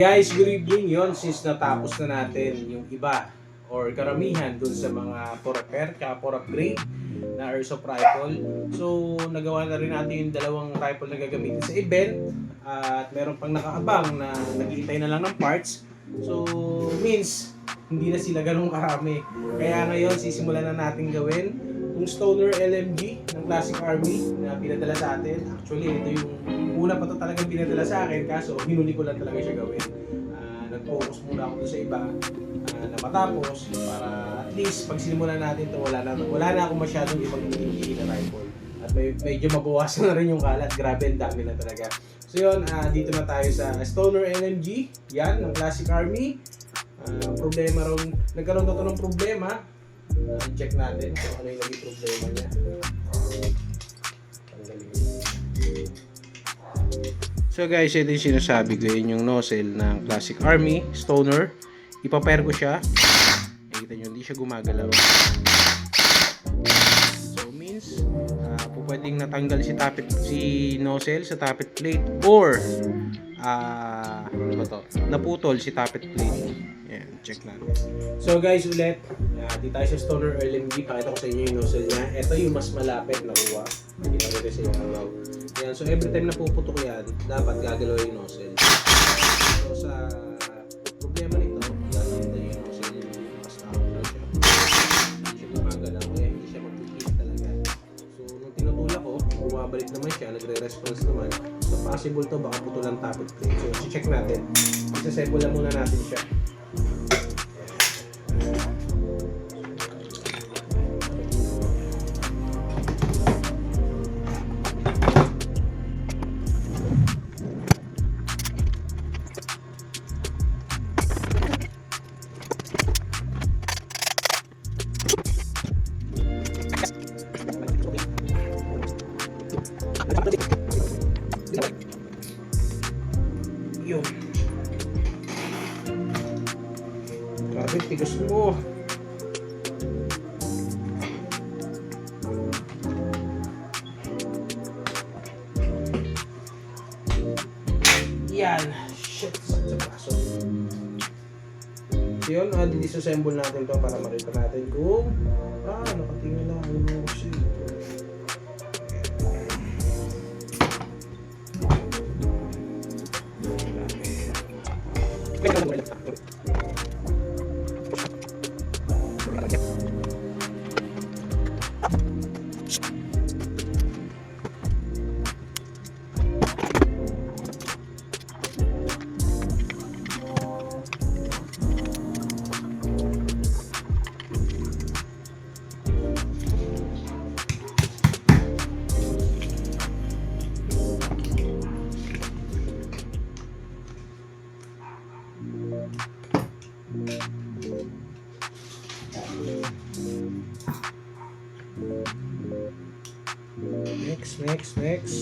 Guys, good evening yon since natapos na natin yung iba or karamihan dun sa mga for repair for upgrade na airsoft rifle. So, nagawa na rin natin yung dalawang rifle na gagamitin sa event at meron pang nakaabang na naghihintay na lang ng parts. So, means hindi na sila ganun karami. Kaya ngayon, sisimulan na natin gawin yung Stoner LMG ng Classic Army na pinadala sa atin. Actually, ito yung una pa to talagang pinadala sa akin, kaso hinuli ko lang talaga siya gawin. Nag-focus muna ako sa iba na matapos para at least pag sinimulan natin to wala na ako masyadong ibang hindi na rifle. At medyo mabawasan na rin yung kalat. Grabe, ang dami na talaga. So yun, dito na tayo sa Stoner LMG. Yan, ng Classic Army. Problema rin, nagkaroon na to ng problema. Check natin kung ano yung naging problema niya. So guys, ito yung sinasabi ko, yun yung nozzle ng Classic Army Stoner. Ipapair ko siya. Nakikita nyo, hindi siya gumagalaw. So means, pwedeng natanggal si nozzle sa tappet plate or ano ba to? Naputol si tappet plate. Ayan, check natin. So guys, ulit, dito tayo sa Stoner LMG. Pakita ko sa inyo yung nozzle niya. Ito yung mas malapit na kuha. Kita ko rin sa inyo araw. Ayan, so every time na puputok yan, dapat gagalaw yung nozzle. So sa problema nito, gagawin na yung nozzle niya. Mas nakakalaw siya. Hindi siya gumagalaw, kaya hindi siya mag-hit talaga. So nung tinutulak ko, bumabalik naman siya, nagre-response naman. So possible to, baka putulan tappet plate. So check natin. Isa-assemble lang muna natin siya. Yun. Grabe, tigas mo. Yan. Shit. Sa paso. So yun, disassemble natin to para makita natin kung nakatingin lang ang nozzle. Next.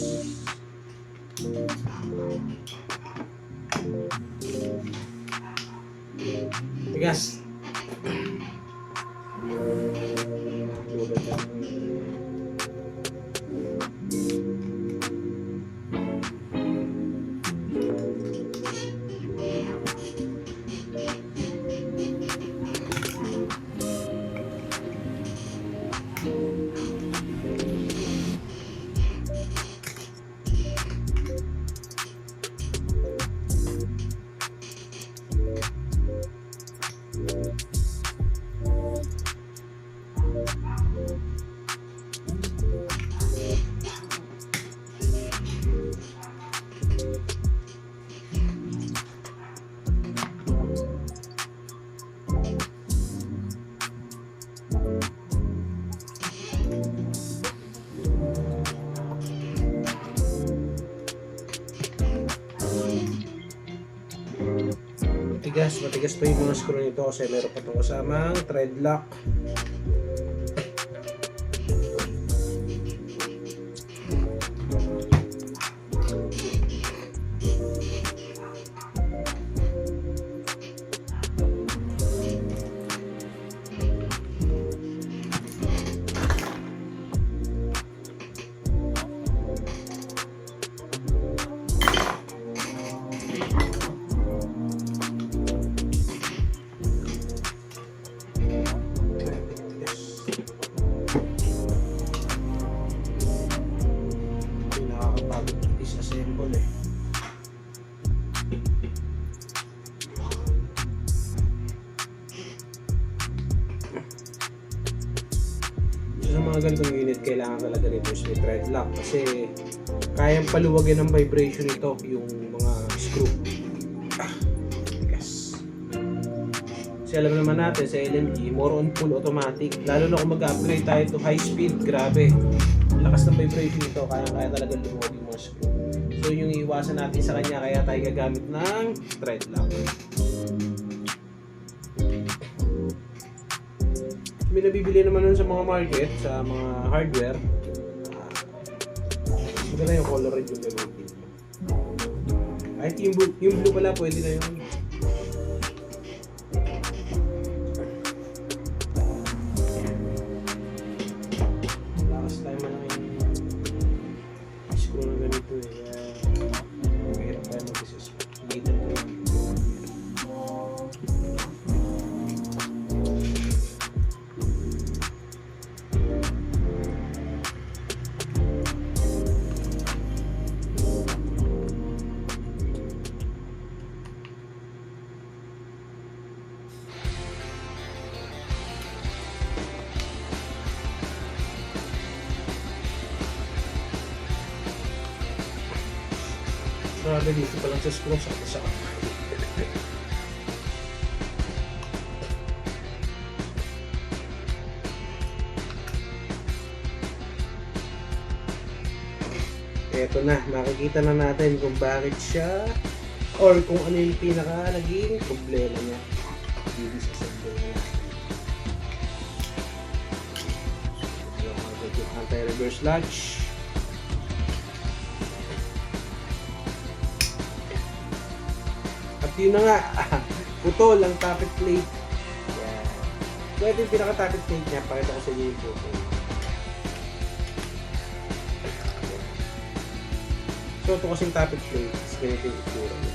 Tigas. Matigas pa yung mga screw nito kasi meron pa itong kasamang thread lock. mga ganitong unit, kailangan talaga nito is may thread lock kasi kayang paluwagin ng vibration nito yung mga screw. Yes. Kasi alam naman natin sa LMG, more on full automatic. Lalo na kung mag-upgrade tayo to high speed, grabe. Lakas ng vibration nito, kaya talaga luwag yung mga screw. So yung iiwasan natin sa kanya, kaya tayo gagamit ng thread lock. May nabibili naman nun sa mga market, sa mga hardware. Maganda yung color red yung gagawin. Kahit yung blue pala, pwede na yun. Lakas tayo man yung screw na ganito eh. Mahirap tayo mag-suspect. Grabe dito pa lang sa screw sa eto na, makikita na natin kung bakit siya or kung ano yung pinaka naging problema niya dito sa sector niya. Yung anti-reverse latch. At yun na nga, putol ang tappet plate. Yan. So ito yung pinaka-tappet plate niya, pakita ko sa inyo yung photo. So ito kasing tappet plate, ganito yung itsura niya.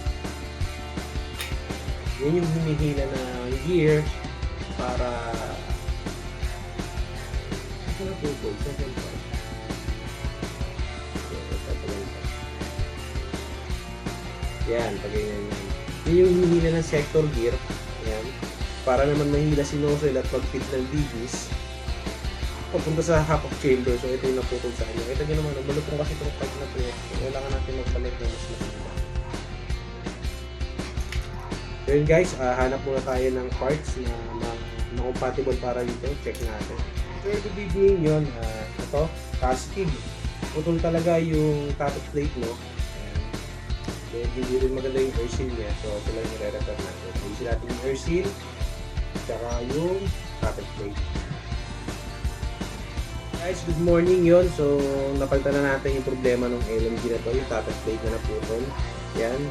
Yan yung hinihila na gear para ito na putol, second part. Yan, pag ganyan yan. Yun yung hinihila ng sector gear. Yan. Para naman mahila si nozzle at pag-fit ng DBs papunta sa half of chamber. So ito yung naputol sa kanya. Kita nyo naman, balutong kasi itong part na ito. So, kailangan natin magpalit ng mas makita. So yun guys, hanap muna tayo ng parts na compatible para dito. Check natin. So good evening yun. Ito, casting. Putol talaga yung tappet plate, no? Then, hindi rin maganda yung air seal niya. So, ito lang yung re-repair natin. Ayusin natin yung air seal, tsaka yung tappet plate. Guys, good morning yun. So, napalitan na natin yung problema ng LMG na to, yung tappet plate na naputol. Yan.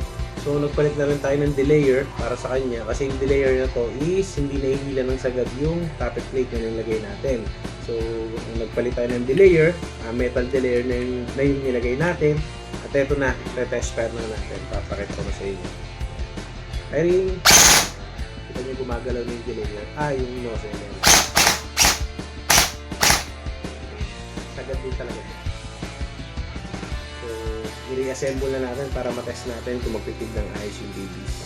So, nagpalit na rin tayo ng delayer para sa kanya. Kasi yung delayer na to is hindi nahihila ng sagad yung tappet plate na nilagay natin. So, nagpalit tayo ng delayer, metal delayer na yung nilagay natin. At eto na, retest pair na natin. Papakita ko na sa inyo. Firing. Kita nyo gumagalaw na yung delayer. Yung nozzle na yun. Sagad din talaga ito. So, i-reassemble na natin para matest natin kung magpipid ng ayos yung DBs.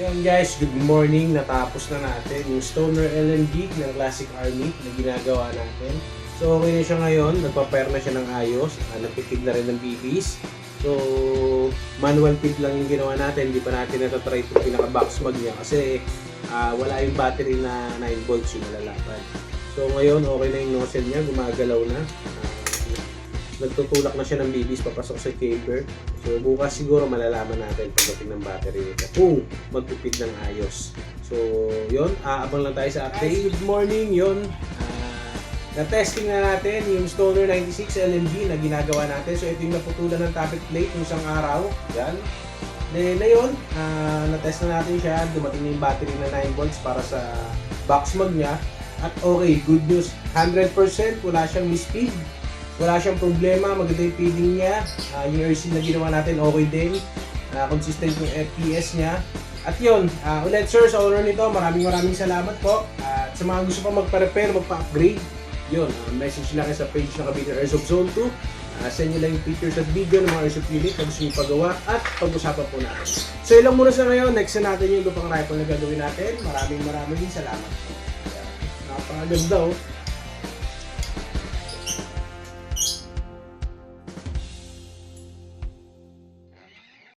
Yan guys, good morning. Natapos na natin yung Stoner LMG ng Classic Army na ginagawa natin. So okay na siya ngayon, nagpa-pair na siya ng ayos, nagpipid na rin ng BBs. So manual feed lang yung ginawa natin, hindi pa natin natatry itong pinaka-box mag niya kasi wala yung battery na 9 volts yung malalapan. So ngayon okay na yung nozzle niya, gumagalaw na. Nagtutulak na siya ng BBs papasok sa chamber. So bukas siguro malalaman natin pagdating ng battery nito kung magpipid ng ayos. So yun, abang lang tayo sa update. Good morning, yun. Na-testing na natin yung Stoner 96 LMG na ginagawa natin. So ito yung naputulan ng tappet plate ng isang araw. Yan. Then ngayon, na-test na natin siya. Dumating na yung battery na 9 volts para sa box mag niya. At okay, good news. 100% wala siyang misfeed. Wala siyang problema. Maganda yung feeding niya. Yung air seal na ginawa natin, okay din. Consistent yung FPS niya. At yun, ulit sir, sa owner nito, maraming salamat po. At sa mga gusto pa magpa-repair, magpa-upgrade, yun, message lang sa page na Cavite Airsoft Zone 2. Send nyo lang yung pictures at video ng mga airsoft unit na gusto nyo pagawa at pag-usapan po natin. So ilang muna sa ngayon, next na natin yung iba pang rifle na gagawin natin. Maraming salamat. Napakaganda oh.